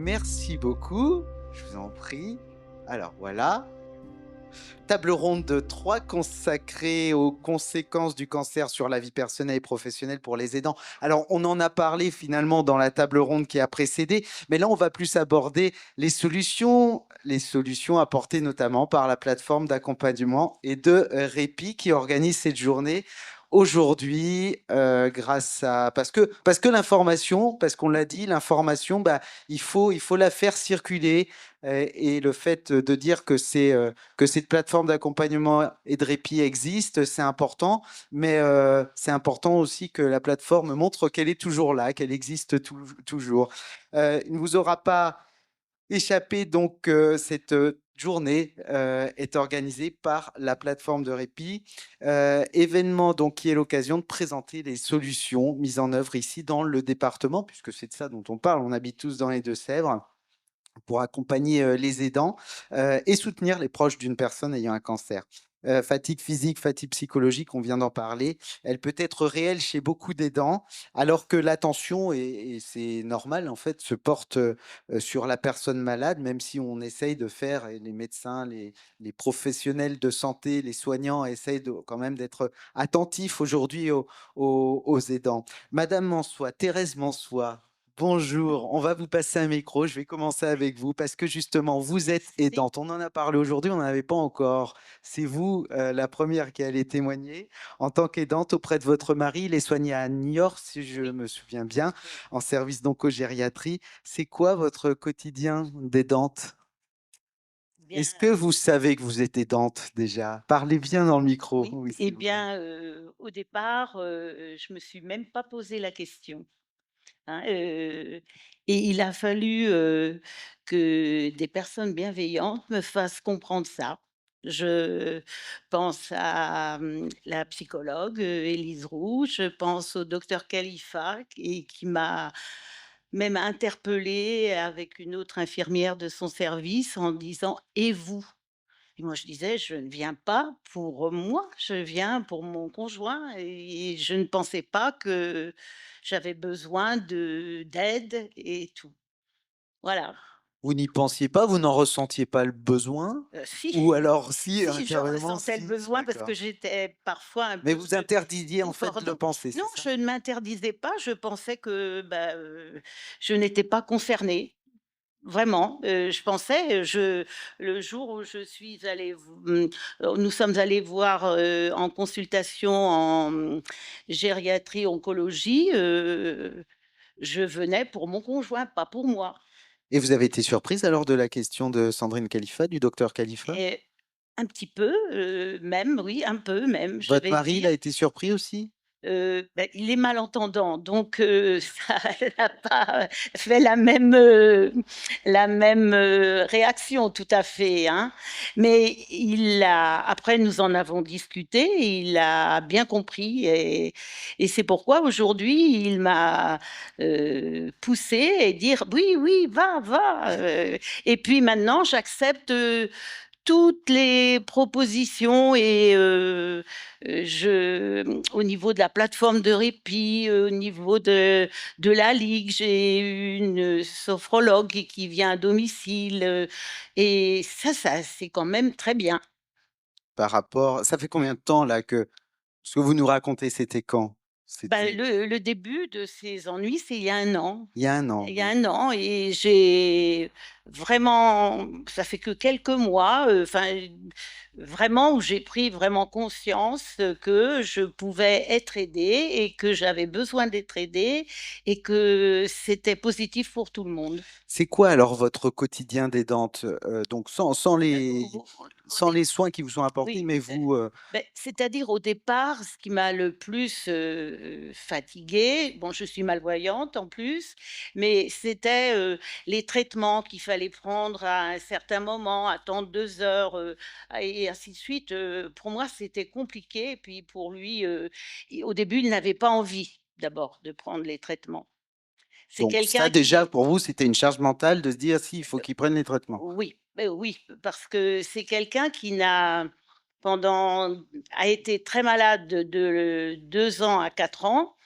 Merci beaucoup, je vous en prie. Alors voilà, table ronde de 3 consacrée aux conséquences du cancer sur la vie personnelle et professionnelle pour les aidants. Alors, on en a parlé finalement dans la table ronde qui a précédé, mais là, on va plus aborder les solutions apportées notamment par la plateforme d'accompagnement et de répit qui organise cette journée aujourd'hui grâce à parce que l'information, parce qu'on l'a dit, l'information, bah, il faut la faire circuler et le fait de dire que cette plateforme d'accompagnement et de répit existe, c'est important, mais c'est important aussi que la plateforme montre qu'elle est toujours là, qu'elle existe toujours. Il ne vous aura pas échappé, donc cette journée est organisée par la plateforme de répit, événement donc qui est l'occasion de présenter les solutions mises en œuvre ici dans le département, puisque c'est de ça dont on parle, on habite tous dans les Deux-Sèvres, pour accompagner les aidants et soutenir les proches d'une personne ayant un cancer. Fatigue physique, fatigue psychologique, on vient d'en parler, elle peut être réelle chez beaucoup d'aidants, alors que l'attention, et c'est normal en fait, se porte sur la personne malade, même si on essaye de faire, et les médecins, les professionnels de santé, les soignants essayent quand même d'être attentifs aujourd'hui aux aidants. Madame Mansois, Thérèse Mansois, bonjour, on va vous passer un micro. Je vais commencer avec vous parce que justement, vous êtes Merci. aidante. On en a parlé aujourd'hui, on n'en avait pas encore. C'est vous la première qui allait témoigner. En tant qu'aidante auprès de votre mari, il est soigné à Niort, si je Oui, me souviens bien, oui. en service d'oncogériatrie. C'est quoi votre quotidien d'aidante? Bien, Est-ce que vous savez que vous êtes aidante déjà? Parlez bien dans le micro, oui. oui, Eh s'il vous plaît. bien, au départ, je me suis même pas posé la question, hein, et il a fallu, que des personnes bienveillantes me fassent comprendre ça. Je pense à, la psychologue, Élise Roux, je pense au docteur Khalifa qui m'a même interpellée avec une autre infirmière de son service en disant: «Et vous?» Et moi, je disais: «Je ne viens pas pour moi, je viens pour mon conjoint» et je ne pensais pas que j'avais besoin d'aide et tout. Voilà. Vous n'y pensiez pas, vous n'en ressentiez pas le besoin? Si, Ou alors si, si, je carrément ressentais le si? besoin parce que D'accord. j'étais parfois un Mais peu vous interdisiez en fait de le débordante. penser, Non, c'est ça? je ne m'interdisais pas, je pensais que, bah, je n'étais pas concernée. Vraiment, je pensais, le jour où je suis allée nous sommes allés voir, en consultation en, gériatrie oncologie, je venais pour mon conjoint, pas pour moi Et vous avez été surprise alors de la question de Sandrine Khalifa, du docteur Khalifa? et un petit peu, même, oui, un peu même, je Votre vais mari, il dire. a été surpris aussi? Il est malentendant, donc ça n'a pas fait la même, réaction tout à fait, hein. Mais après nous en avons discuté, il a bien compris et c'est pourquoi aujourd'hui il m'a, poussée et dire: «Oui, oui, va, va», et puis maintenant j'accepte, toutes les propositions et au niveau de la plateforme de répit, au niveau de la ligue, j'ai une sophrologue qui vient à domicile, et ça, c'est quand même très bien. Par rapport ça fait combien de temps là que ce que vous nous racontez, c'était quand? Bah, C'était le début de ces ennuis, c'est il y a un an. il y a un an, Il y a donc un an et j'ai vraiment ça fait que quelques mois, enfin, vraiment où j'ai pris vraiment conscience, que je pouvais être aidée et que j'avais besoin d'être aidée et que c'était positif pour tout le monde. c'est quoi alors votre quotidien d'aidante? Donc Heu, au au sans dé les soins qui vous sont apportés, Oui, mais vous, c'est-à-dire au départ, ce qui m'a le plus, fatiguée, bon, je suis malvoyante en plus, mais c'était, les traitements qu'il fallait prendre à un certain moment, attendre 2 heures, et ainsi de suite, pour moi, c'était compliqué et puis pour lui, au début, il n'avait pas envie d'abord de prendre les traitements. C'est donc ça quelqu'un déjà qui pour vous, c'était une charge mentale de se dire: «Si, il faut qu'il prenne les traitements». Oui, oui, parce que c'est quelqu'un qui n'a pendant a été très malade de 2 ans à 4 ans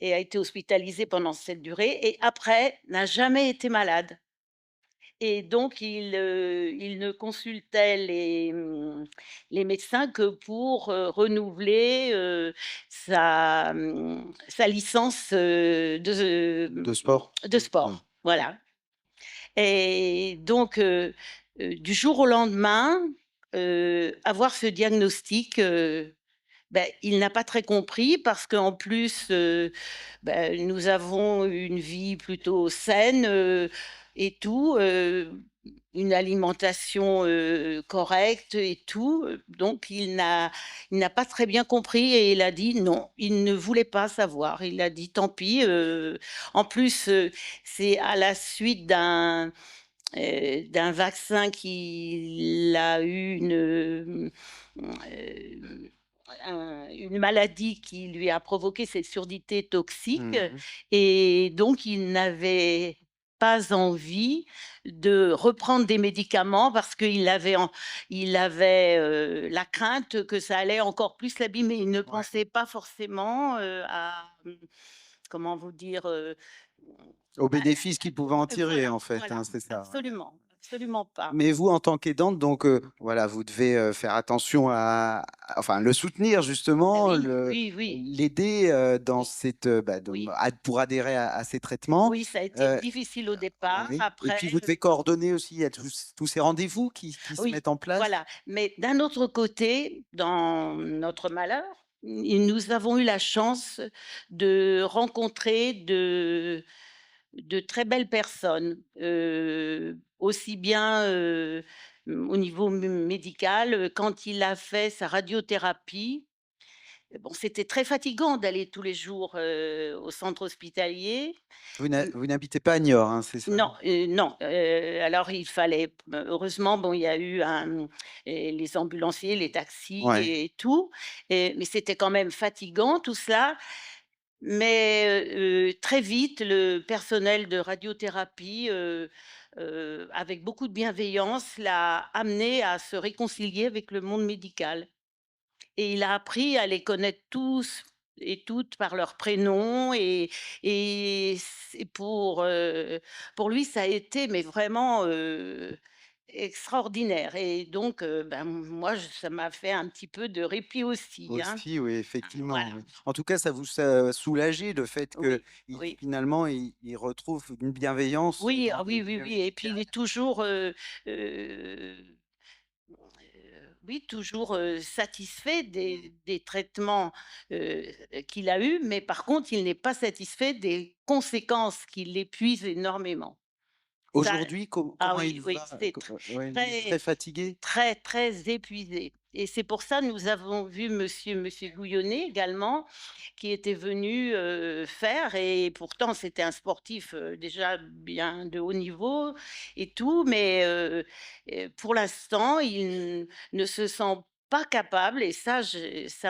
et a été hospitalisé pendant cette durée et après n'a jamais été malade. et donc il ne consultait les médecins que pour, renouveler, sa licence, De sport? de Mmh. sport. Voilà. Et donc, du jour au lendemain, avoir ce diagnostic, il n'a pas très compris parce qu'en plus, nous avons une vie plutôt saine, et tout, une alimentation, correcte et tout, donc il n'a pas très bien compris et il a dit non, il ne voulait pas savoir. Il a dit: «Tant pis», en plus, c'est à la suite d'un vaccin qu'il a eu une maladie qui lui a provoqué cette surdité toxique, Mmh mh. et donc il n'avait pas envie de reprendre des médicaments parce qu'il avait la crainte que ça allait encore plus l'abîmer. Il ne Ouais. pensait pas forcément, comment vous dire? Aux bénéfices qu'il pouvait en tirer, Voilà, en fait, voilà, hein, c'est ça, ouais. absolument, absolument pas. Mais vous, en tant qu'aidante, donc voilà, vous devez, faire attention enfin, le soutenir justement, Oui, oui, oui, l'aider, dans oui, cette, oui. pour adhérer à ses traitements, Oui, ça a été heu, difficile au départ. oui et Après, puis vous devez coordonner aussi, il y a tous ces rendez-vous qui se oui, mettent en place? voilà. Mais d'un autre côté, dans notre malheur, nous avons eu la chance de rencontrer de très belles personnes, aussi bien, au niveau médical, quand il a fait sa radiothérapie. Bon, c'était très fatigant d'aller tous les jours, au centre hospitalier. Vous n'habitez pas à Niort, hein, c'est ça? Non, non, alors il fallait heureusement, bon, il y a eu les ambulanciers, les taxis Ouais. et tout, mais c'était quand même fatigant tout cela. Mais, très vite, le personnel de radiothérapie, avec beaucoup de bienveillance, l'a amené à se réconcilier avec le monde médical. Et il a appris à les connaître tous et toutes par leur prénom, et c'est pour lui, ça a été mais vraiment, extraordinaire, et donc moi, ça m'a fait un petit peu de répit aussi, hein. Aussi, oui, effectivement, Voilà. oui. En tout cas, ça vous a soulagé le fait Oui, qu'il oui. finalement, il retrouve une bienveillance Oui, dans ah le oui, oui, milieu oui, et puis il médical. est toujours, oui, toujours, satisfait des traitements, heu, qu'il a eus, mais par contre, il n'est pas satisfait des conséquences qui l'épuisent énormément. Ça Aujourd'hui, Ah comment oui, il oui, va? c'est Ouais, il est très, très fatigué? très, très épuisé, et c'est pour ça, nous avons vu monsieur Gouillonnet également, qui était venu, faire, et pourtant c'était un sportif, déjà bien de haut niveau et tout, mais pour l'instant, il ne se sent pas capable, et ça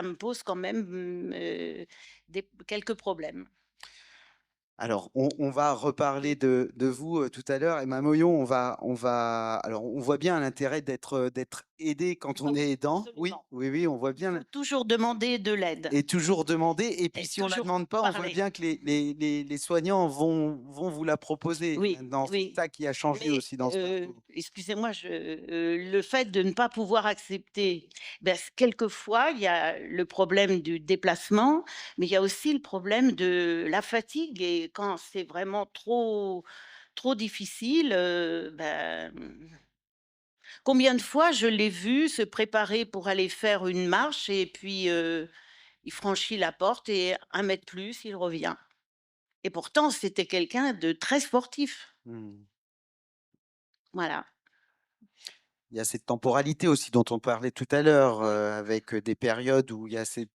me pose quand même, des quelques problèmes. Alors, on va reparler de vous, tout à l'heure. Emma Moyon, alors, on voit bien l'intérêt d'être aidé quand Ah on oui, est aidant. Oui, absolument. oui, oui, on voit Il faut bien toujours demander de l'aide et toujours demander et puis et si on la toujours demande pas, on voit parler. bien que les soignants vont vous la proposer Oui, maintenant. C'est oui. ça qui a changé Mais, aussi dans ce parcours. excusez-moi, le fait de ne pas pouvoir accepter, quelquefois, il y a le problème du déplacement, mais il y a aussi le problème de la fatigue, et quand c'est vraiment trop difficile, combien de fois je l'ai vu se préparer pour aller faire une marche, et puis, il franchit la porte et 1 mètre plus, il revient, et pourtant c'était quelqu'un de très sportif. Mmh. Voilà. Il y a cette temporalité aussi dont on parlait tout à l'heure, Oui, avec, des périodes où il y a cette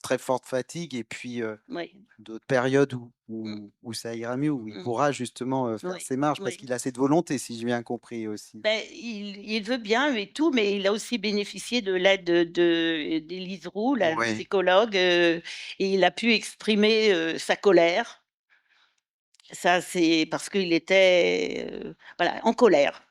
très forte fatigue et puis, oui. d'autres périodes Mmh, où ça ira mieux, où il mmh. pourra justement, faire Oui, ses marches parce oui. qu'il a cette volonté, si j'ai bien compris aussi. Il veut bien et tout, mais il a aussi bénéficié de l'aide d'Élise Roux, la Ouais. psychologue, et il a pu exprimer, sa colère. Ça, c'est parce qu'il était, voilà, en colère.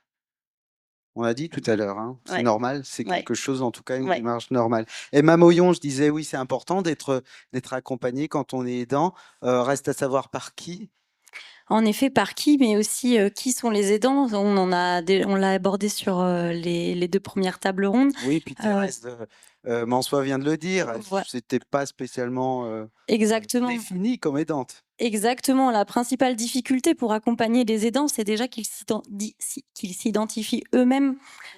On l'a dit tout à l'heure, hein, c'est Ouais, normal, c'est ouais, quelque chose, en tout cas, une ouais. démarche normale. Emma Moyon, je disais, oui, c'est important d'être accompagné quand on est aidant, reste à savoir par qui? En effet, par qui, mais aussi qui sont les aidants. On l'a abordé sur les 2 premières tables rondes. Oui, puis Thérèse Mansois vient de le dire, Voi c'était pas spécialement exactement. définie comme aidante. Exactement, la principale difficulté pour accompagner les aidants, c'est déjà qu'ils s'identifient eux-mêmes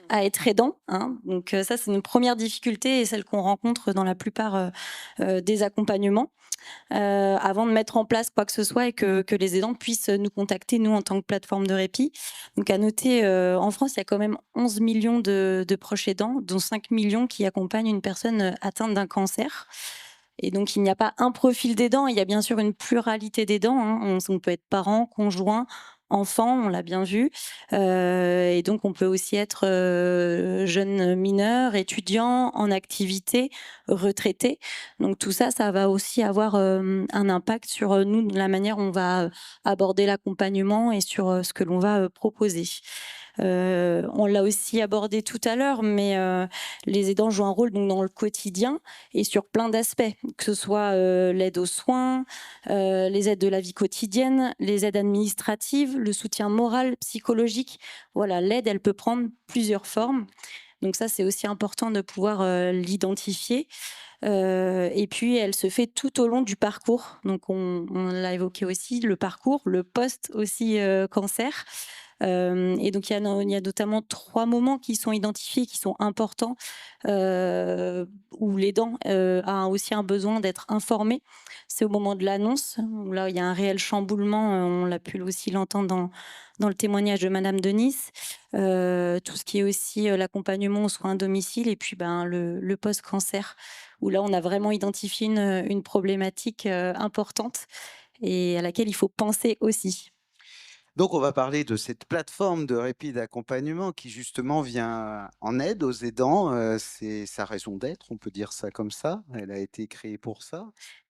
à être aidants, hein. Donc ça, c'est une première difficulté et celle qu'on rencontre dans la plupart des accompagnements. Avant de mettre en place quoi que ce soit et que les aidants puissent nous contacter, nous, en tant que plateforme de répit. Donc à noter, en France, il y a quand même 11 millions de proches aidants, dont 5 millions qui accompagnent une personne atteinte d'un cancer. Et donc, il n'y a pas un profil d'aidant, il y a bien sûr une pluralité d'aidants, hein. On peut être parent, conjoint, enfant, on l'a bien vu. Et donc, on peut aussi être jeune mineur, étudiant, en activité, retraité. Donc, tout ça, ça va aussi avoir un impact sur nous, la manière dont on va aborder l'accompagnement et sur ce que l'on va proposer. On l'a aussi abordé tout à l'heure, mais les aidants jouent un rôle donc, dans le quotidien et sur plein d'aspects, que ce soit l'aide aux soins, les aides de la vie quotidienne, les aides administratives, le soutien moral, psychologique. Voilà, l'aide, elle peut prendre plusieurs formes. Donc ça, c'est aussi important de pouvoir l'identifier. Et puis, elle se fait tout au long du parcours. Donc, on l'a évoqué aussi, le parcours, le post aussi cancer. Et donc, il y a notamment 3 moments qui sont identifiés, qui sont importants, où l'aidant a aussi un besoin d'être informé. C'est au moment de l'annonce, où là, il y a un réel chamboulement. On l'a pu aussi l'entendre dans le témoignage de Madame de Nice. Tout ce qui est aussi l'accompagnement aux soins à domicile et puis le post-cancer, où là, on a vraiment identifié une problématique importante et à laquelle il faut penser aussi. Donc, on va parler de cette plateforme de répit d'accompagnement qui justement vient en aide aux aidants. C'est sa raison d'être, on peut dire ça comme ça. Elle a été créée pour ça.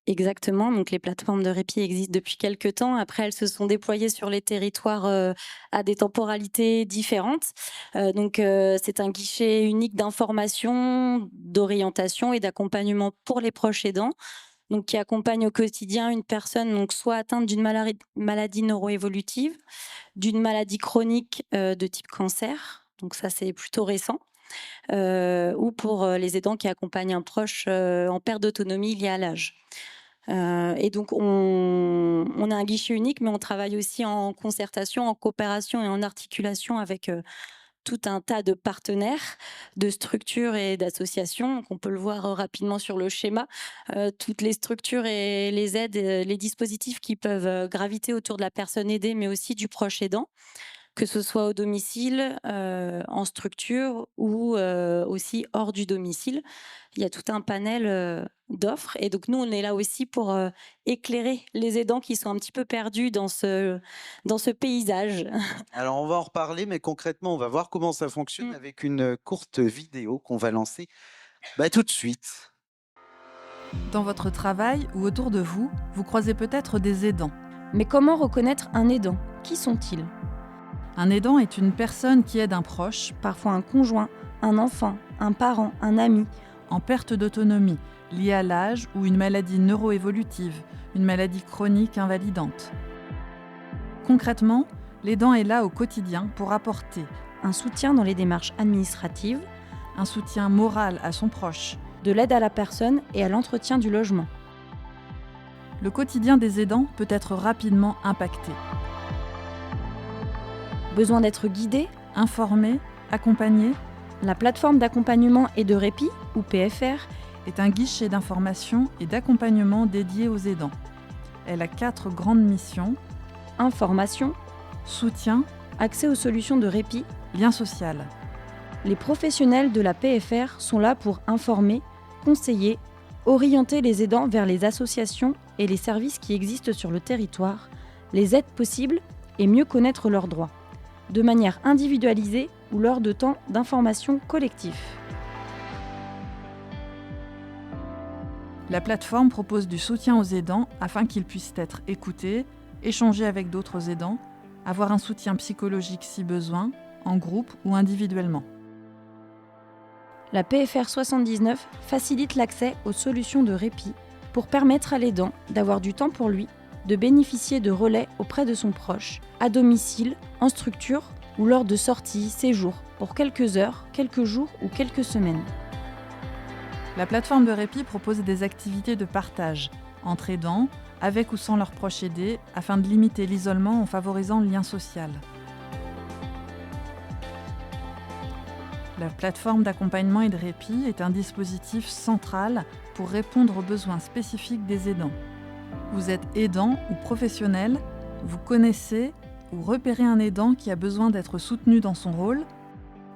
Exactement, donc les plateformes de répit existent depuis quelques temps. Après, elles se sont déployées sur les territoires à des temporalités différentes. C'est un guichet unique d'information, d'orientation et d'accompagnement pour les proches aidants, donc qui accompagne au quotidien une personne donc soit atteinte d'une maladie neuroévolutive, d'une maladie chronique de type cancer, donc ça c'est plutôt récent, ou pour les aidants qui accompagnent un proche en perte d'autonomie liée à l'âge. Et donc, on a un guichet unique, mais on travaille aussi en concertation, en coopération et en articulation avec tout un tas de partenaires, de structures et d'associations. Donc, on peut le voir rapidement sur le schéma. Toutes les structures et les aides, les dispositifs qui peuvent graviter autour de la personne aidée, mais aussi du proche aidant, que ce soit au domicile, en structure ou aussi hors du domicile. Il y a tout un panel d'offres et donc nous, on est là aussi pour éclairer les aidants qui sont un petit peu perdus dans ce paysage. Alors, on va en reparler, mais concrètement, on va voir comment ça fonctionne avec une courte vidéo qu'on va lancer tout de suite. Dans votre travail ou autour de vous, vous croisez peut-être des aidants. Mais comment reconnaître un aidant? Qui sont-ils? Un aidant est une personne qui aide un proche, Parfois un conjoint, un enfant, un parent, un ami. en perte d'autonomie, liée à l'âge ou une maladie neuroévolutive, une maladie chronique invalidante. Concrètement, l'aidant est là au quotidien pour apporter Un soutien dans les démarches administratives, un soutien moral à son proche. de l'aide à la personne et à l'entretien du logement. Le quotidien des aidants peut être rapidement impacté. Besoin d'être guidé? Informé, accompagné, La plateforme d'accompagnement et de répit, ou PFR, est un guichet d'information et d'accompagnement dédié aux aidants. Elle a 4 grandes missions: information, soutien, accès aux solutions de répit. lien social. Les professionnels de la PFR sont là pour informer, conseiller, orienter les aidants vers les associations et les services qui existent sur le territoire, les aides possibles et mieux connaître leurs droits, de manière individualisée ou lors de temps d'information collectif. La plateforme propose du soutien aux aidants afin qu'ils puissent être écoutés, échanger avec d'autres aidants, avoir un soutien psychologique si besoin, en groupe ou individuellement. La PFR 79 facilite l'accès aux solutions de répit pour permettre à l'aidant d'avoir du temps pour lui de bénéficier de relais auprès de son proche, à domicile, en structure ou lors de sorties, séjours, pour quelques heures, quelques jours ou quelques semaines. La plateforme de répit propose des activités de partage entre aidants, avec ou sans leurs proches aidés, afin de limiter l'isolement en favorisant le lien social. La plateforme d'accompagnement et de répit est un dispositif central pour répondre aux besoins spécifiques des aidants. Vous êtes aidant ou professionnel, vous connaissez ou repérez un aidant qui a besoin d'être soutenu dans son rôle.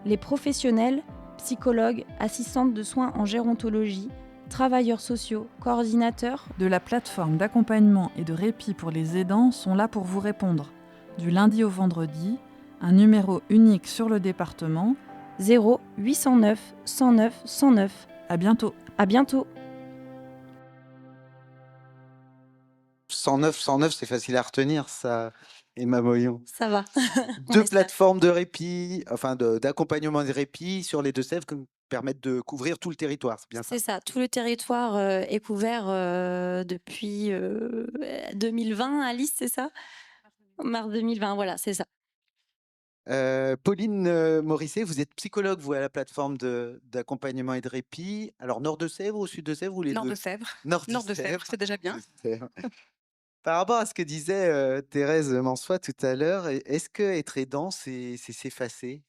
Les professionnels, psychologues, assistantes de soins en gérontologie, travailleurs sociaux, coordinateurs de la plateforme d'accompagnement et de répit pour les aidants sont là pour vous répondre. Du lundi au vendredi, un numéro unique sur le département, 0 809 109 109. À bientôt. À bientôt. 109, 109, c'est facile à retenir, ça, Emma Moyon. Ça va. Deux plateformes de répit, enfin d'accompagnement et de répit sur les Deux-Sèvres qui permettent de couvrir tout le territoire, c'est bien ça? C'est ça, tout le territoire est couvert depuis 2020, Alice, c'est ça? Mars 2020, voilà, c'est ça. Pauline Morisset, vous êtes psychologue, vous, à la plateforme d'accompagnement et de répit. Alors, Nord de Sèvres ou Sud de Sèvres ou les Nord deux? de Sèvres. Nord Nord de Sèvres, Sèvres. c'est déjà bien. Par rapport à ce que disait Thérèse Mansois tout à l'heure, est-ce que être aidant, c'est s'effacer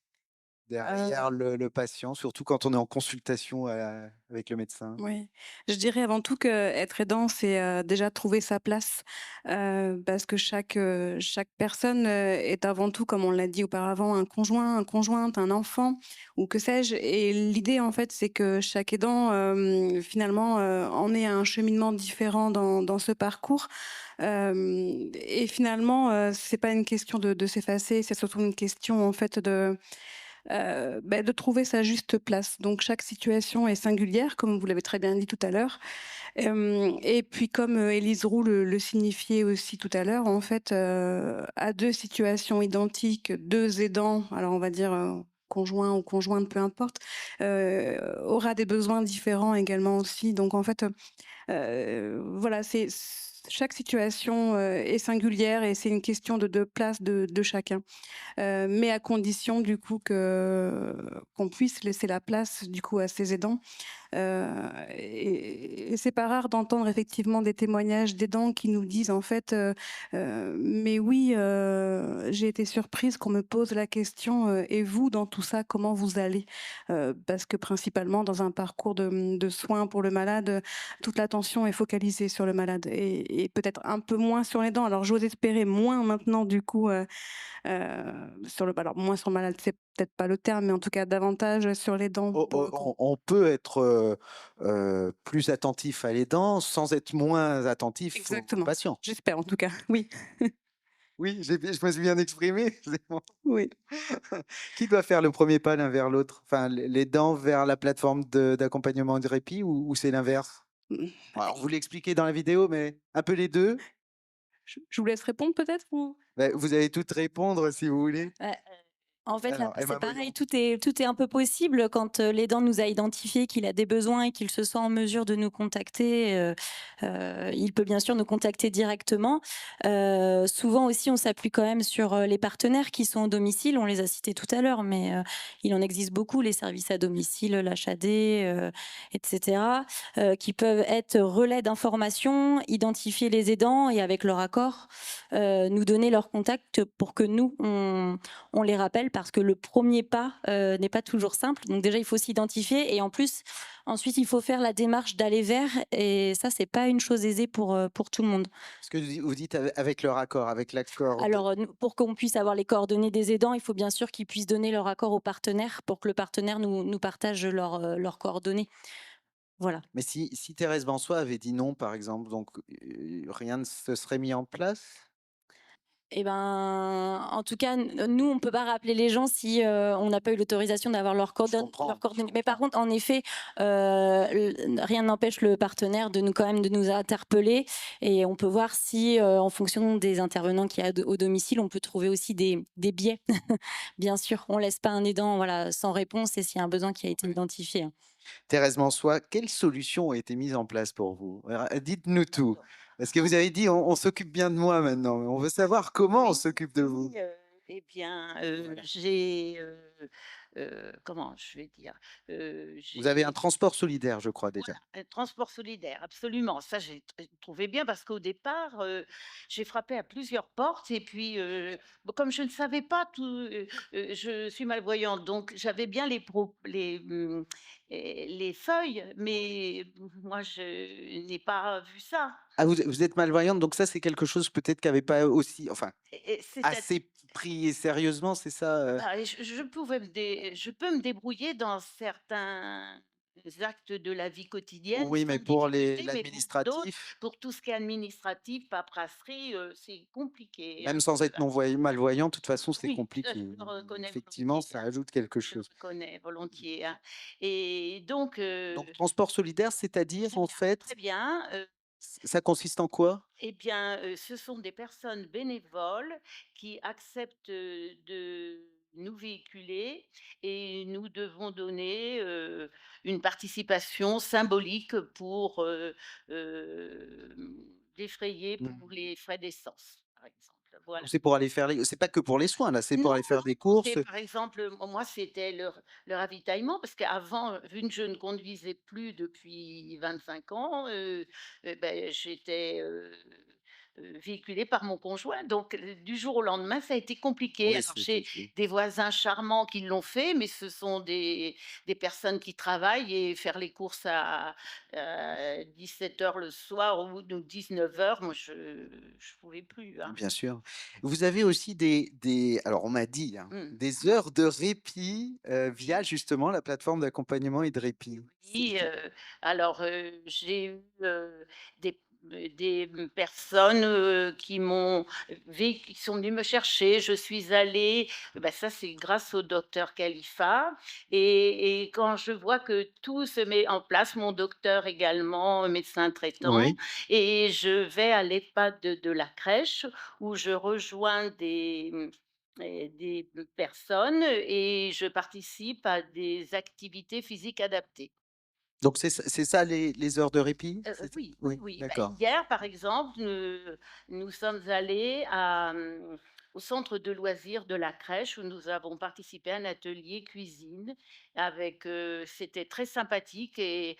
derrière le patient, surtout quand on est en consultation avec le médecin? Oui, je dirais avant tout qu'être aidant, c'est déjà trouver sa place, parce que chaque personne est avant tout, comme on l'a dit auparavant, un conjoint, une conjointe, un enfant ou que sais-je. Et l'idée, en fait, c'est que chaque aidant, finalement, en ait un cheminement différent dans ce parcours. Et finalement, c'est pas une question de s'effacer, c'est surtout une question, en fait, de trouver sa juste place. Donc chaque situation est singulière, comme vous l'avez très bien dit tout à l'heure. Et puis comme Élise Roux le signifiait aussi tout à l'heure, en fait, à deux situations identiques, deux aidants, alors on va dire conjoint ou conjointe, peu importe, aura des besoins différents également aussi. Donc en fait, voilà, chaque situation est singulière et c'est une question de place de chacun. Mais à condition du coup qu'on puisse laisser la place du coup à ces aidants. Et c'est pas rare d'entendre effectivement des témoignages d'aidants qui nous disent en fait mais oui, j'ai été surprise qu'on me pose la question et vous dans tout ça comment vous allez? Parce que principalement dans un parcours de soins pour le malade, toute l'attention est focalisée sur le malade et peut-être un peu moins sur l'aidant. Alors j'ose espérer moins maintenant du coup alors moins sur le malade, c'est peut-être pas le terme, mais en tout cas davantage sur les dents pour le coup. On peut être plus attentif à l'aidant sans être moins attentif au Exactement. patient. J'espère en tout cas, oui. Oui, je me suis bien exprimé. C'est bon. Oui. Qui doit faire le premier pas l'un vers l'autre? Enfin, l'aidant vers la plateforme d'accompagnement et de répit ou c'est l'inverse? Alors, vous l'expliquez dans la vidéo, mais un peu les deux. Je vous laisse répondre peut-être ou... Vous allez toutes répondre si vous voulez. En fait, Alors, c'est Emma pareil, Moyon. tout est un peu possible quand l'aidant nous a identifié qu'il a des besoins et qu'il se sent en mesure de nous contacter. Il peut bien sûr nous contacter directement. Souvent aussi, on s'appuie quand même sur les partenaires qui sont au domicile. On les a cités tout à l'heure, mais il en existe beaucoup, les services à domicile, l'HAD, etc., qui peuvent être relais d'informations, identifier les aidants et avec leur accord, nous donner leur contact pour que nous, on les rappelle parce que le premier pas n'est pas toujours simple. Donc déjà, il faut s'identifier et en plus, ensuite, il faut faire la démarche d'aller vers et ça, c'est pas une chose aisée pour tout le monde. Ce que vous dites avec leur accord, avec l'accord. Alors, pour qu'on puisse avoir les coordonnées des aidants, il faut bien sûr qu'ils puissent donner leur accord au partenaire pour que le partenaire nous partage leurs coordonnées. Voilà. Mais si Thérèse Mansois avait dit non, par exemple, donc rien ne se serait mis en place? Eh ben, en tout cas, nous, on ne peut pas rappeler les gens si on n'a pas eu l'autorisation d'avoir leurs coordonnées. Mais par contre, en effet, rien n'empêche le partenaire de quand même de nous interpeller et on peut voir si, en fonction des intervenants qu'il y a au domicile, on peut trouver aussi des biais. Bien sûr, on ne laisse pas un aidant sans réponse et s'il y a un besoin qui a été identifié. Thérèse Mansois, quelles solutions ont été mises en place pour vous? Dites-nous tout. Parce que vous avez dit: «On s'occupe bien de moi maintenant», mais on veut savoir comment on Oui, s'occupe de vous? eh bien, Voilà. comment je vais dire? Vous avez un J'ai transport solidaire, je crois déjà? Voilà, un transport solidaire, absolument. Ça, j'ai trouvé bien parce qu'au départ, j'ai frappé à plusieurs portes et puis, bon, comme je ne savais pas tout, je suis malvoyante, donc j'avais bien les feuilles, mais moi, je n'ai pas vu ça. Ah, vous êtes malvoyante, donc ça, c'est quelque chose peut-être qui avait pas aussi enfin, Et c'est assez pris sérieusement, c'est ça, Bah, et je peux me débrouiller dans certains actes de la vie quotidienne Oui, mais sans pour difficulté, mais pour d'autres, l'administratif, pour tout ce qui est administratif, paperasserie, c'est compliqué un même sans peu, être hein. malvoyant, de toute façon, c'est Oui, ça je compliqué. le reconnais Effectivement, volontiers, ça hein, ajoute quelque je le chose. reconnais volontiers, hein. Et donc, Donc transport solidaire, c'est-à-dire, en fait, très bien, ça consiste en quoi? eh bien, ce sont des personnes bénévoles qui acceptent, de nous véhiculer et nous devons donner, une participation symbolique pour, défrayer pour Mmh. les frais d'essence, par exemple. Voilà. Donc c'est pour aller faire les c'est pas que pour les soins là, c'est Non, pour aller faire non, des c'est courses? par exemple, moi, c'était le ravitaillement parce qu'avant, vu que je ne conduisais plus depuis 25 ans, j'étais, véhiculée par mon conjoint donc du jour au lendemain, ça a été compliqué. Oui, Alors j'ai c'est des voisins charmants qui l'ont fait, mais ce sont des personnes qui travaillent et faire les courses à, 17 h le soir ou de 19 h, moi je pouvais plus, hein. bien sûr. Vous avez aussi des alors on m'a dit, hein, Mmh. des heures de répit, via Oui. justement la plateforme d'accompagnement et de répit. Oui, alors, j'ai eu, personnes, qui sont venues me chercher. Je suis allée, bah, ça c'est grâce au docteur Khalifa et quand je vois que tout se met en place, mon docteur également, médecin traitant Oui. et je vais à l'EHPAD de la crèche où je rejoins des personnes et je participe à des activités physiques adaptées. Donc c'est ça les heures de répit? C'est Oui, oui, oui, oui. Bah, d'accord. hier, par exemple, nous sommes allés au centre de loisirs de la crèche où nous avons participé à un atelier cuisine avec, c'était très sympathique et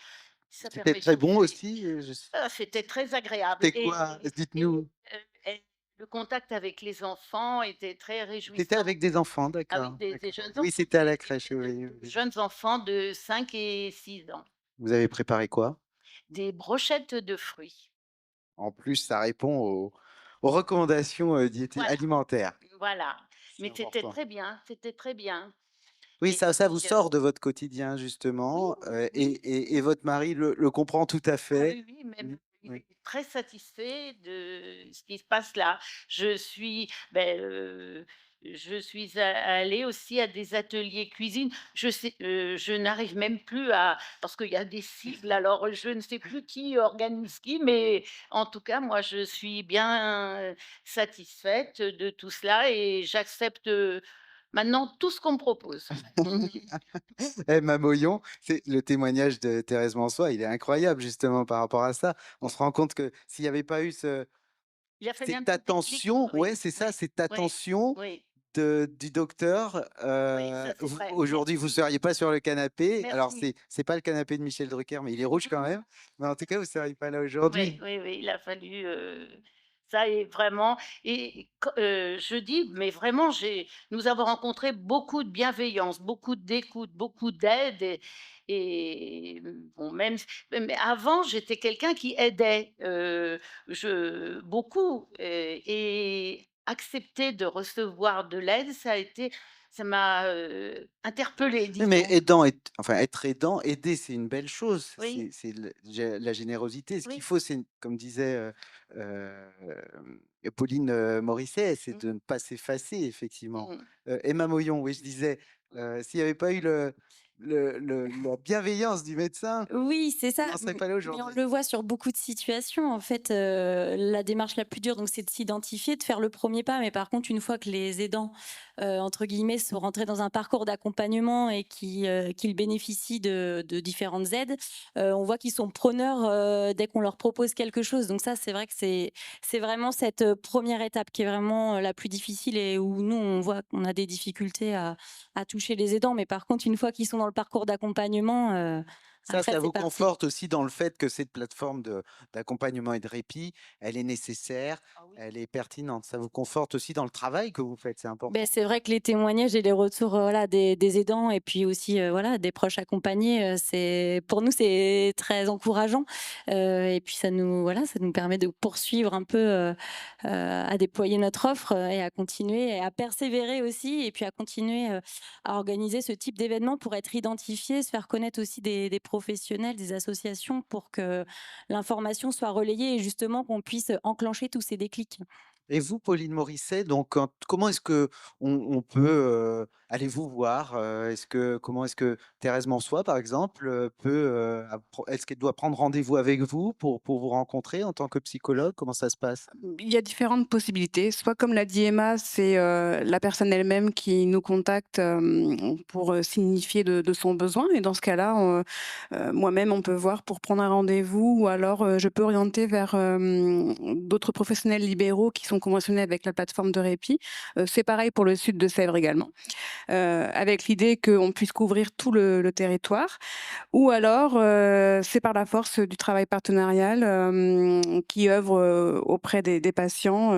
ça C'était permet très bon d'ouvrir. aussi, je s C'était très agréable c'était quoi? et Dites-nous. et le contact avec les enfants était très C'était réjouissant. avec des enfants, Ah oui, d'accord, des d'accord. jeunes Oui, enfants, c'était à la crèche, oui, oui, de oui. jeunes enfants de 5 et 6 ans. Vous avez préparé quoi? Des brochettes de fruits. En plus, ça répond aux recommandations, Voilà. alimentaires. Voilà, C'est mais c'était important. très bien, c'était très bien Oui, et ça vous puis, sort de votre quotidien oui, justement, oui, et votre mari le comprend tout à ah fait. oui, oui, même Mmh, il oui. est très satisfait de ce qui se passe là. Je suis, je suis allée aussi à des ateliers cuisine. Je n'arrive même plus à parce qu'il y a des sigles, alors je ne sais plus qui organise qui, mais en tout cas, moi, je suis bien, satisfaite de tout cela et j'accepte, maintenant tout ce qu'on me propose. Eh, Mamoyon, c'est le témoignage de Thérèse Mansois, il est incroyable justement par rapport à ça. On se rend compte que s'il n'y avait pas eu Il a fallu un cette petit déclic, attention, oui, ouais, c'est oui, ça, cette oui, attention oui, du docteur, oui, ça c'est vous vrai. aujourd'hui, vous ne Merci, seriez pas sur le canapé. Alors merci. c'est pas le canapé de Michel Drucker, mais il est rouge quand même. Mais en tout cas, vous ne seriez pas là Oui, aujourd'hui. oui, oui, il a fallu, ça est vraiment je dis, mais vraiment nous avons rencontré beaucoup de bienveillance, beaucoup d'écoute, beaucoup d'aide bon même mais avant j'étais quelqu'un qui aidait, je beaucoup, et accepter de recevoir de l'aide, ça m'a, interpellée Oui, mais disons. aidant enfin être aidant, aider, c'est une belle chose. Oui, C'est la générosité. Ce qu'il oui. faut, c'est comme disait, Pauline, Morisset, c'est Mmh, de ne pas s'effacer effectivement. mmh, Emma Moyon, oui, je disais, mmh. s'il n'y avait pas eu la bienveillance du médecin, Oui, c'est ça, on n'en serait pas là mais on aujourd'hui. le voit sur beaucoup de situations. En fait, la démarche la plus dure, donc, c'est de s'identifier, de faire le premier pas. Mais par contre, une fois que les aidants, entre guillemets, sont rentrés dans un parcours d'accompagnement et qu'ils bénéficient de différentes aides, on voit qu'ils sont preneurs, dès qu'on leur propose quelque chose. Donc ça, c'est vrai que c'est vraiment cette, 1re étape qui est vraiment, la plus difficile et où nous, on voit qu'on a des difficultés à toucher les aidants. Mais par contre, une fois qu'ils sont dans le parcours d'accompagnement, après, Ça c'est vous parti. conforte aussi dans le fait que cette plateforme d'accompagnement et de répit, elle est nécessaire, Ah oui. elle est pertinente. Ça vous conforte aussi dans le travail que vous faites, c'est important. C'est vrai que les témoignages et les retours, voilà, des aidants et puis aussi, voilà, des proches accompagnés, c'est pour nous, c'est très encourageant, et puis ça nous permet de poursuivre un peu, à déployer notre offre, et à continuer et à persévérer aussi et puis à continuer, à organiser ce type d'événement pour être identifié, se faire connaître aussi des professionnels, des associations pour que l'information soit relayée et justement qu'on puisse enclencher tous ces déclics. Et vous, Pauline Morisset, donc comment est-ce que on peut aller vous voir comment est-ce que Thérèse Mansois, par exemple, est-ce qu'elle doit prendre rendez-vous avec vous pour vous rencontrer en tant que psychologue? Comment ça se passe? Il y a différentes possibilités. Soit comme l'a dit Emma, c'est, la personne elle-même qui nous contacte, pour, signifier de son besoin et dans ce cas-là, moi-même, on peut voir pour prendre un rendez-vous ou alors, je peux orienter vers, d'autres professionnels libéraux qui sont conventionnés avec la plateforme de répit. C'est pareil pour le sud de Sèvres également, avec l'idée qu'on puisse couvrir tout le territoire. Ou alors, c'est par la force du travail partenarial, qui œuvre, auprès des patients,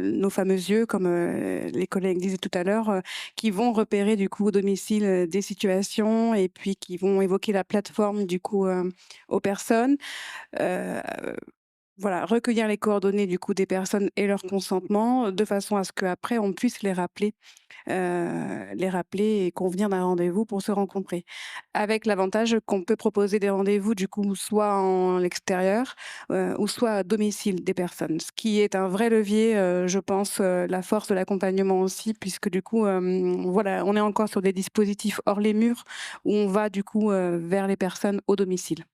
nos fameux yeux comme, les collègues disaient tout à l'heure, qui vont repérer du coup au domicile, des situations et puis qui vont évoquer la plateforme du coup, aux personnes. Heu, voilà, recueillir les coordonnées du coup des personnes et leur consentement, de façon à ce qu'après on puisse les rappeler et convenir d'un rendez-vous pour se rencontrer. Avec l'avantage qu'on peut proposer des rendez-vous du coup soit en extérieur, ou soit à domicile des personnes. Ce qui est un vrai levier, je pense, la force de l'accompagnement aussi puisque du coup, voilà, on est encore sur des dispositifs hors les murs où on va du coup, vers les personnes au domicile.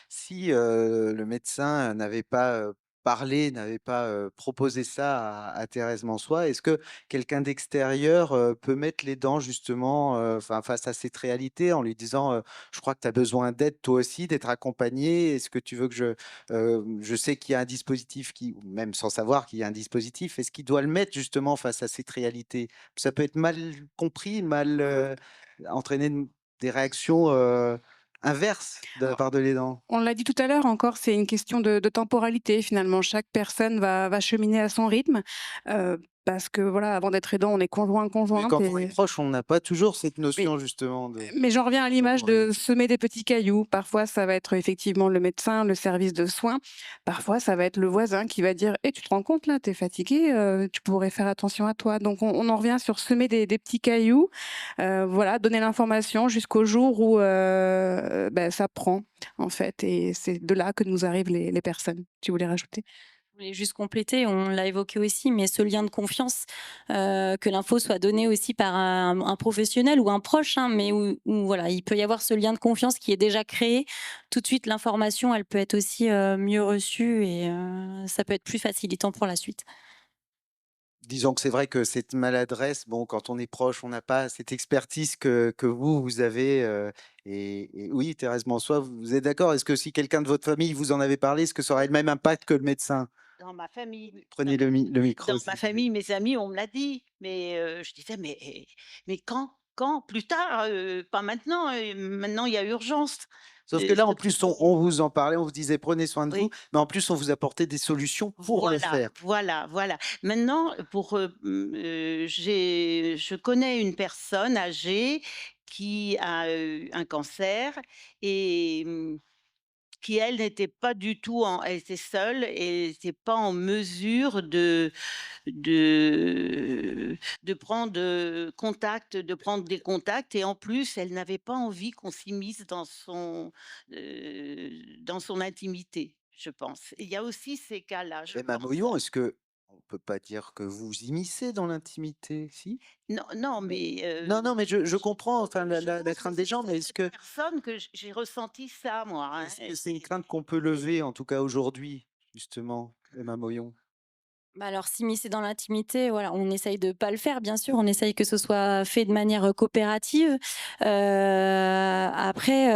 Si le médecin n'avait pas n'avait pas proposé ça à Thérèse Mansois, est-ce que quelqu'un d'extérieur peut mettre les dents justement face à cette réalité en lui disant je crois que tu as besoin d'aide toi aussi, d'être accompagné. Est-ce que tu veux que je sais qu'il y a un dispositif ou même sans savoir qu'il y a un dispositif, est-ce qu'il doit le mettre justement face à cette réalité? Ça peut être mal compris, mal entraîner des réactions inverses de la part de l'aidant. On l'a dit tout à l'heure encore, c'est une question de temporalité finalement. Chaque personne va cheminer à son rythme, parce que voilà, avant d'être aidant, on est conjoint, Mais conjointe quand on est et proche, on n'a pas toujours cette mais notion justement de mais j'en reviens à l'image de temporalité. semer des petits cailloux. Parfois, ça va être effectivement le médecin, le service de soins. Parfois, ça va être le voisin qui va dire: «Eh, tu te rends compte là, tu es fatigué, tu pourrais faire attention à toi». Donc on en revient sur semer des petits cailloux, voilà, donner l'information jusqu'au jour où, ça prend en fait et c'est de là que nous arrivent les personnes. Tu voulais rajouter? Je voulais juste compléter, on l'a évoqué aussi, mais ce lien de confiance, que l'info soit donnée aussi par un professionnel ou un proche, hein, mais où voilà, il peut y avoir ce lien de confiance qui est déjà créé. Tout de suite, l'information, elle peut être aussi, mieux reçue et ça peut être plus facilitant pour la suite. Disons que c'est vrai que cette maladresse, bon, quand on est proche, on n'a pas cette expertise que vous avez. Et oui, Thérèse Mansois, vous êtes d'accord? Est-ce que si quelqu'un de votre famille vous en avait parlé, est-ce que ça aurait le même impact que le médecin? Dans ma famille, Prenez le dans micro, ma s'il vous plaît. famille, mes amis, on me l'a dit, mais je disais: mais quand? Quand? Plus tard, pas maintenant, maintenant il y a urgence». Sauf que là, en Sauf plus, que on vous en parlait, on vous disait prenez soin de vous, oui, mais en plus, on vous apportait des solutions pour le faire. voilà. Maintenant, je connais une personne âgée qui a, un cancer et qui elle n'était pas du tout elle était seule et n'était pas en mesure de prendre, de prendre des contacts et en plus, elle n'avait pas envie qu'on s'immisce dans son intimité, je pense. Et il y a aussi ces cas-là, je Emma pense. Moyon, est-ce que on peut pas dire que vous vous immiscez dans l'intimité, si? Non, non, mais Non, mais je comprends, enfin, je la pense que crainte des c'est gens, sur mais cette personne que j'ai ressenti ça, moi, hein, est-ce que c'est une crainte qu'on peut lever, en tout cas aujourd'hui, justement, Emma Moyon? Bah alors, s'immiscer dans l'intimité, voilà, on essaye de pas le faire, bien sûr. On essaye que ce soit fait de manière coopérative. Après,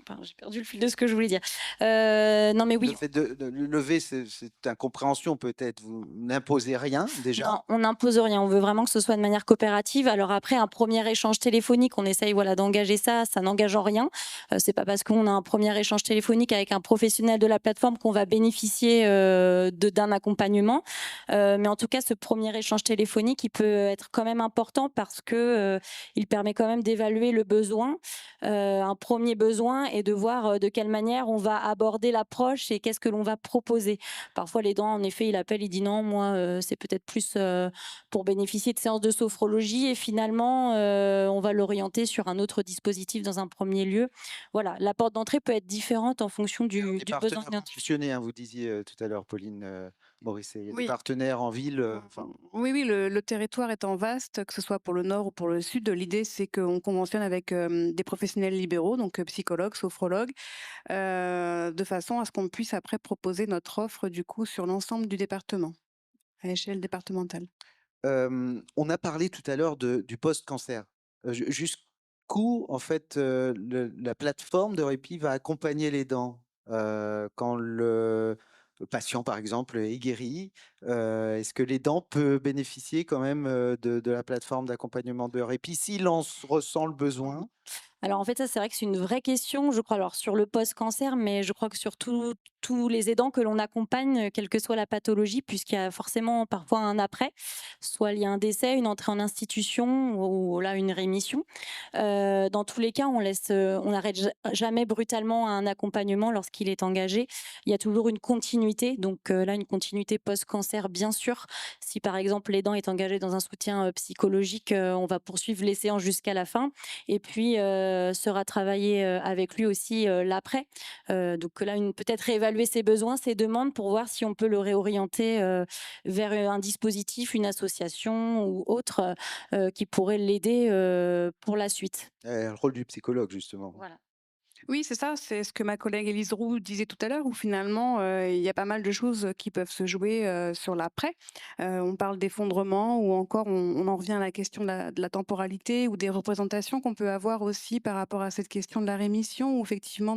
pardon, j'ai perdu le fil de ce que je voulais dire. Non, mais Le oui, fait de le lever, c'est incompréhension peut-être. Vous n'imposez rien déjà? non, on n'impose rien. On veut vraiment que ce soit de manière coopérative. Alors après, un premier échange téléphonique, on essaye voilà d'engager ça. Ça n'engage en rien. C'est pas parce qu'on a un premier échange téléphonique avec un professionnel de la plateforme qu'on va bénéficier d'un accompagnement. Mais en tout cas, ce premier échange téléphonique, il peut être quand même important parce que il permet quand même d'évaluer le besoin, un premier besoin, et de voir de quelle manière on va aborder l'approche et qu'est-ce que l'on va proposer. Parfois, l'aidant, en effet, il appelle, il dit non, moi, c'est peut-être plus pour bénéficier de séances de sophrologie, et finalement, on va l'orienter sur un autre dispositif dans un premier lieu. Voilà, la porte d'entrée peut être différente en fonction Il y a du des besoin partenaires identifié. conditionnés, hein, vous disiez tout à l'heure, Pauline Morisset. Il y a des Oui. partenaires en ville, enfin, Oui, oui, le territoire étant vaste, que ce soit pour le nord ou pour le sud, l'idée c'est qu'on conventionne avec des professionnels libéraux, donc psychologues, sophrologues, de façon à ce qu'on puisse après proposer notre offre du coup sur l'ensemble du département, à échelle départementale. on a parlé tout à l'heure du post-cancer. Jusqu'où, en fait, la plateforme de répit va accompagner les dents quand le patient, par exemple, est guéri? Est-ce que les dents peut bénéficier quand même de la plateforme d'accompagnement de répit s'il en ressent le besoin? Alors en fait, ça, c'est vrai que c'est une vraie question, je crois, alors sur le post-cancer, mais je crois que sur tous les aidants que l'on accompagne, quelle que soit la pathologie, puisqu'il y a forcément parfois un après, soit il y a un décès, une entrée en institution ou là une rémission. Dans tous les cas, on n'arrête jamais brutalement un accompagnement lorsqu'il est engagé. Il y a toujours une continuité, donc là, une continuité post-cancer, bien sûr. Si par exemple l'aidant est engagé dans un soutien psychologique, on va poursuivre les séances jusqu'à la fin, et puis sera travailler avec lui aussi l'après. Donc là, peut-être réévaluer ses besoins, ses demandes, pour voir si on peut le réorienter vers un dispositif, une association ou autre qui pourrait l'aider pour la suite. Le rôle du psychologue, justement. Voilà. Oui, c'est ça, c'est ce que ma collègue Élise Roux disait tout à l'heure, où finalement, il y a pas mal de choses qui peuvent se jouer sur l'après. On parle d'effondrement, ou encore on en revient à la question de la temporalité, ou des représentations qu'on peut avoir aussi par rapport à cette question de la rémission, où effectivement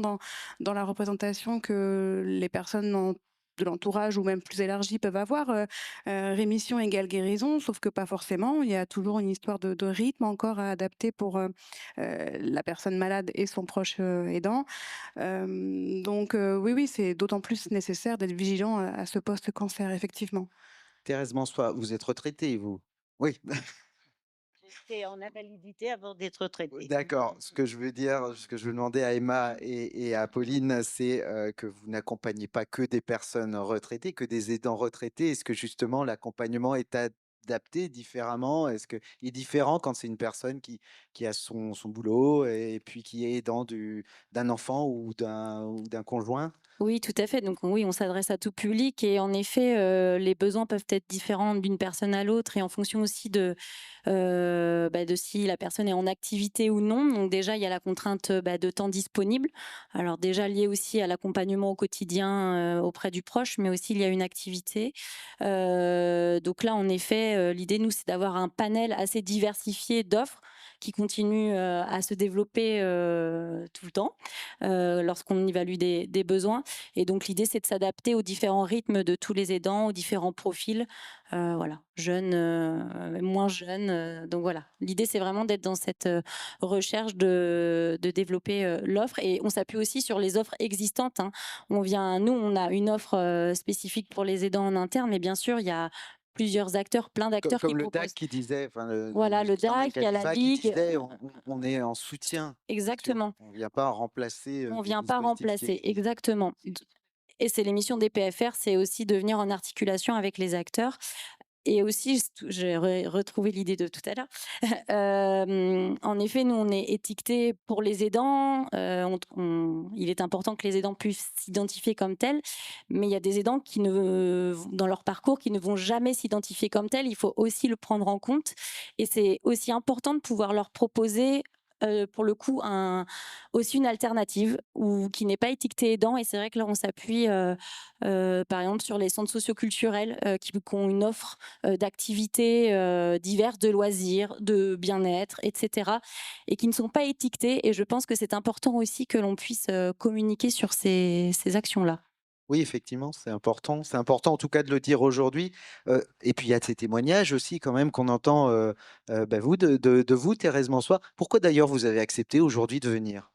dans la représentation que les personnes de l'entourage ou même plus élargie peuvent avoir, rémission égale guérison, sauf que pas forcément. Il y a toujours une histoire de rythme encore à adapter pour la personne malade et son proche aidant. Donc oui, oui, c'est d'autant plus nécessaire d'être vigilant à ce post-cancer, effectivement. Thérèse Mansois, vous êtes retraitée, vous? Oui. j'étais en invalidité avant d'être traitée. D'accord. Ce que je veux demander à Emma et à Pauline, c'est que vous n'accompagnez pas que des personnes retraitées, que des aidants retraités. Est-ce que justement l'accompagnement est adapté différemment? Est-ce qu'il est différent quand c'est une personne qui a son boulot et puis qui est aidant d'un enfant ou d'un conjoint? Oui, tout à fait. Donc oui, on s'adresse à tout public, et en effet, les besoins peuvent être différents d'une personne à l'autre, et en fonction aussi de si la personne est en activité ou non. Donc déjà, il y a la contrainte de temps disponible. Alors déjà lié aussi à l'accompagnement au quotidien auprès du proche, mais aussi il y a une activité. Donc là, en effet, l'idée, nous, c'est d'avoir un panel assez diversifié d'offres qui continue à se développer tout le temps lorsqu'on évalue des besoins. Et donc l'idée, c'est de s'adapter aux différents rythmes de tous les aidants, aux différents profils, voilà, jeunes, moins jeunes. Donc voilà, l'idée, c'est vraiment d'être dans cette recherche de développer l'offre, et on s'appuie aussi sur les offres existantes, hein. Nous, on a une offre spécifique pour les aidants en interne, mais bien sûr, il y a plusieurs acteurs, plein d'acteurs qui Comme le proposent. DAC qui disait, enfin, Voilà, le Jean-Marie DAC, il y a la Khalifa qui Ligue. disait, on est en soutien. Exactement. On ne vient pas remplacer On des vient pas dispositifs qui remplacer, existent. exactement. Et c'est l'émission des PFR, c'est aussi de venir en articulation avec les acteurs. Et aussi, j'ai retrouvé l'idée de tout à l'heure. En effet, nous, on est étiquetés pour les aidants. Il est important que les aidants puissent s'identifier comme tels, mais il y a des aidants qui dans leur parcours, qui ne vont jamais s'identifier comme tels. Il faut aussi le prendre en compte. Et c'est aussi important de pouvoir leur proposer, pour le coup, aussi une alternative ou qui n'est pas étiquetée aidant. Et c'est vrai que là, on s'appuie, par exemple, sur les centres socioculturels qui ont une offre d'activités diverses, de loisirs, de bien-être, etc., et qui ne sont pas étiquetées. Et je pense que c'est important aussi que l'on puisse communiquer sur ces actions-là. Oui, effectivement, c'est important. C'est important en tout cas de le dire aujourd'hui. Et puis il y a de ces témoignages aussi quand même qu'on entend, vous, de vous, Thérèse Mansoir. Pourquoi d'ailleurs vous avez accepté aujourd'hui de venir?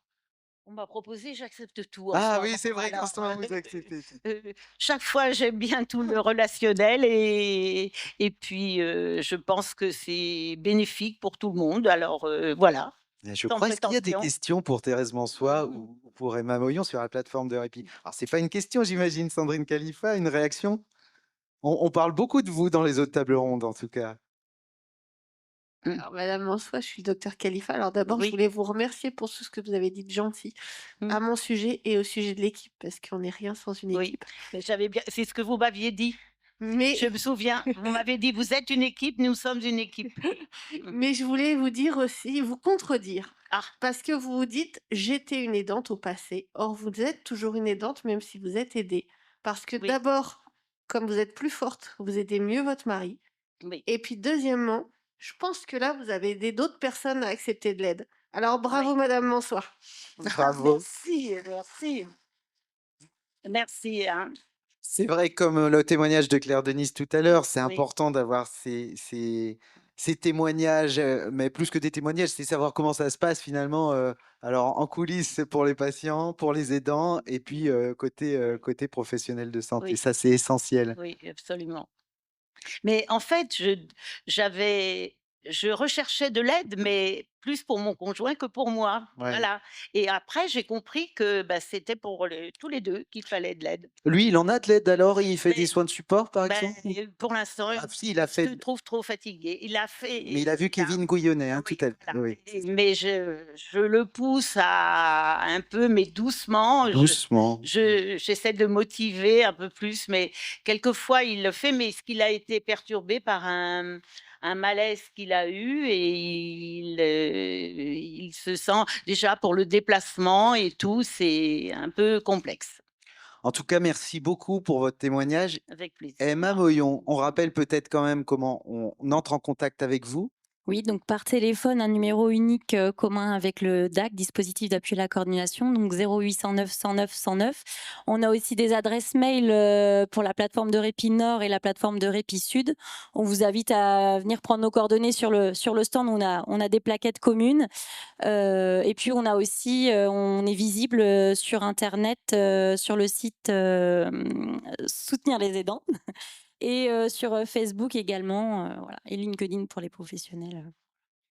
On m'a proposé, j'accepte tout en ce Ah moment. oui, c'est vrai qu'en Alors, ce moment vous acceptez tout. chaque fois, j'aime bien tout le relationnel et puis, je pense que c'est bénéfique pour tout le monde. Alors, voilà, Et je sans crois, est-ce qu'il y a des prétention. questions pour Thérèse Mansoir Mmh. ou pour Emma Moyon sur la plateforme de répit? Alors c'est pas une question, j'imagine, Sandrine Khalifa, une réaction? On parle beaucoup de vous dans les autres tables rondes, en tout cas. Mmh. Alors, Madame Mansour, je suis le docteur Khalifa. Alors d'abord, je Oui. voulais vous remercier pour tout ce que vous avez dit de gentil Mmh. à mon sujet et au sujet de l'équipe, parce qu'on n'est rien sans une Oui. équipe. Mais c'est ce que vous m'aviez dit. Mais, Je me souviens, vous m'avez dit: «Vous êtes une équipe, nous sommes une équipe». Mmh. mais je voulais vous dire aussi, vous contredire, Ah! parce que vous vous dites, j'étais une aidante au passé. Or, vous êtes toujours une aidante, même si vous êtes aidée. Parce que Oui, d'abord, comme vous êtes plus forte, vous aidez mieux votre mari. oui, Et puis deuxièmement, je pense que là, vous avez aidé d'autres personnes à accepter de l'aide. Alors bravo, oui. Madame Mansoir. Bravo. Merci, merci. Merci, hein. C'est vrai, comme le témoignage de Claire Denis tout à l'heure, c'est Oui, important d'avoir ces témoignages, mais plus que des témoignages, c'est savoir comment ça se passe finalement, alors en coulisses pour les patients, pour les aidants et puis côté professionnel de santé. oui, Ça, c'est essentiel. oui, absolument. Mais en fait, je recherchais de l'aide, mais plus pour mon conjoint que pour moi. Ouais. Voilà. Et après, j'ai compris que, bah, c'était pour tous les 2 qu'il fallait de l'aide. Lui, il en a de l'aide alors? Il fait des Mais soins de support, par ben, exemple? pour l'instant, Ah il si, il a se fait trouve trop fatigué. Il a fait mais il a vu il a Kevin Gouillonnet, hein, tout oui, à voilà. oui. Mais je le pousse à un peu, mais doucement. Doucement. J'essaie de le motiver un peu plus, mais quelquefois il le fait, mais ce qu'il a été perturbé par un malaise qu'il a eu et il se sent déjà pour le déplacement et tout, c'est un peu complexe. En tout cas, merci beaucoup pour votre témoignage. Avec plaisir. Emma Moyon, on rappelle peut-être quand même comment on entre en contact avec vous? Oui, donc par téléphone, un numéro unique commun avec le DAC, dispositif d'appui à la coordination, donc 0809 109 109. On a aussi des adresses mail pour la plateforme de Répit Nord et la plateforme de Répit Sud. On vous invite à venir prendre nos coordonnées sur le stand. On a des plaquettes communes. Et puis on a aussi, on est visible sur Internet, sur le site Soutenir les aidants et sur Facebook également, voilà, et LinkedIn pour les professionnels.